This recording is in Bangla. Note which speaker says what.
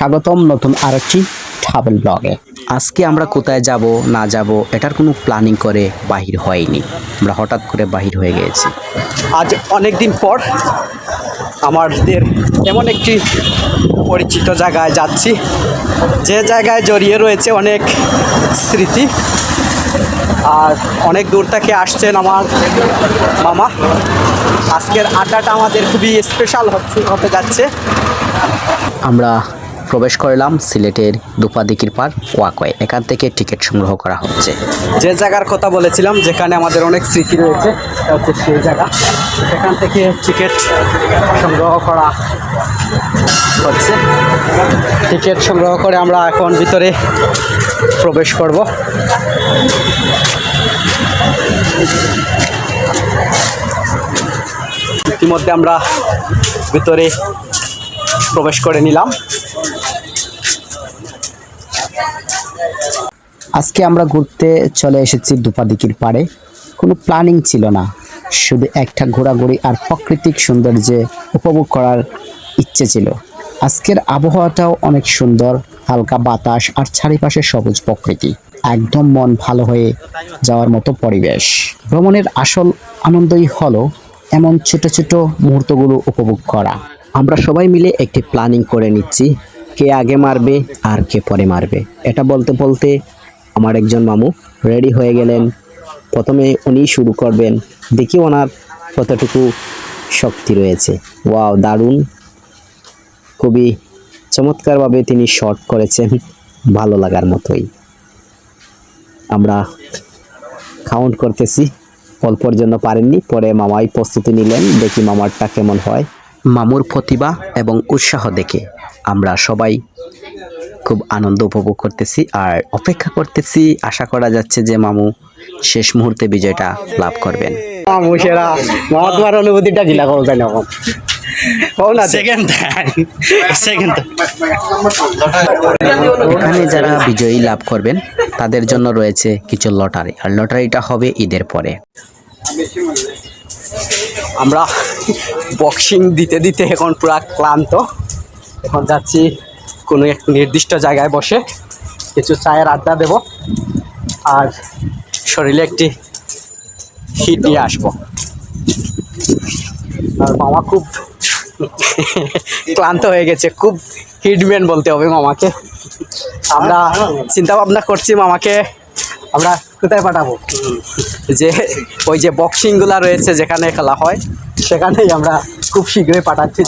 Speaker 1: স্বাগতম নতুন আরেকটি ট্রাভেল ব্লগে। আজকে আমরা কোথায় যাব না যাব এটার কোনো প্ল্যানিং করে বাহির হয়নি, আমরা হঠাৎ করে বাহির হয়ে গিয়েছি।
Speaker 2: আজ অনেক দিন পর আমাদের এমন একটি পরিচিত জায়গায় যাচ্ছি, যে জায়গায় জড়িয়ে রয়েছে অনেক স্মৃতি। আর অনেক দূর থেকে আসছেন আমার মামা। আজকের আড্ডাটা আমাদের খুবই স্পেশাল হতে যাচ্ছে।
Speaker 1: আমরা প্রবেশ করলাম সিলেটের দুপাদিকির পার ওয়াকওয়ে। এখান থেকে টিকিট সংগ্রহ করা হচ্ছে।
Speaker 2: যে জায়গার কথা বলেছিলাম, যেখানে আমাদের অনেক স্মৃতি রয়েছে, সেটা হচ্ছে সেই জায়গা। সেখান থেকে টিকিট সংগ্রহ করা হচ্ছে। টিকিট সংগ্রহ করে আমরা এখন ভিতরে প্রবেশ করব। ইতিমধ্যে আমরা ভিতরে প্রবেশ করে নিলাম।
Speaker 1: আজকে আমরা ঘুরতে চলে এসেছি দুপাদিকির পাড়ে। কোনো প্ল্যানিং ছিল না, শুধু একটা ঘোরাঘুরি আর প্রাকৃতিক সৌন্দর্যে উপভোগ করার ইচ্ছে ছিল। আজকের আবহাওয়াটাও অনেক সুন্দর, হালকা বাতাস আর চারিপাশে সবুজ প্রকৃতি, একদম মন ভালো হয়ে যাওয়ার মতো পরিবেশ। ভ্রমণের আসল আনন্দই হলো এমন ছোট ছোট মুহূর্তগুলো উপভোগ করা। আমরা সবাই মিলে একটি প্ল্যানিং করে নিচ্ছি, কে আগে মারবে আর কে পরে মারবে। এটা বলতে বলতে আমার একজন মামু রেডি হয়ে গেলেন। প্রথমে উনি শুরু করবেন, দেখি ওনার কতটুকু শক্তি রয়েছে। ওয়াও, দারুণ, খুবই চমৎকারভাবে তিনি শট করেছেন, ভালো লাগার মতোই। আমরা কাউন্ট করতেছি, অল্পর জন্য পারেননি, পরে মামাই প্রস্তুতি নিলেন, দেখি মামারটা কেমন হয়। মামুর প্রতিভা এবং উৎসাহ দেখে আমরা সবাই খুব আনন্দ উপভোগ করতেছি আর অপেক্ষা করতেছি। আশা করা যাচ্ছে যে মামু শেষ মুহূর্তে বিজয়টা লাভ করবেন।
Speaker 2: মামু সেরা। মামা, তোমার অনুভূতিটা গিলা কল তাই না?
Speaker 1: এখানে যারা বিজয়ী লাভ করবেন তাদের জন্য রয়েছে কিছু লটারি, আর লটারিটা হবে ঈদের পরে।
Speaker 2: আমরা বক্সিং দিতে দিতে এখন পুরা ক্লান্ত। এখন যাচ্ছি কোনো এক নির্দিষ্ট জায়গায় বসে কিছু চায়ের আড্ডা দেব আর শরীরে একটি হিট নিয়ে আসবো। আর মামা খুব ক্লান্ত হয়ে গেছে, খুব হিটম্যান বলতে হবে মামাকে। আমরা চিন্তা ভাবনা করছি মামাকে আমরা কোথায় পাঠাবো, যে ওই যে বক্সিংগুলা রয়েছে যেখানে খেলা হয় সেখানেই আমরা খুব শীঘ্রই পাঠাচ্ছি।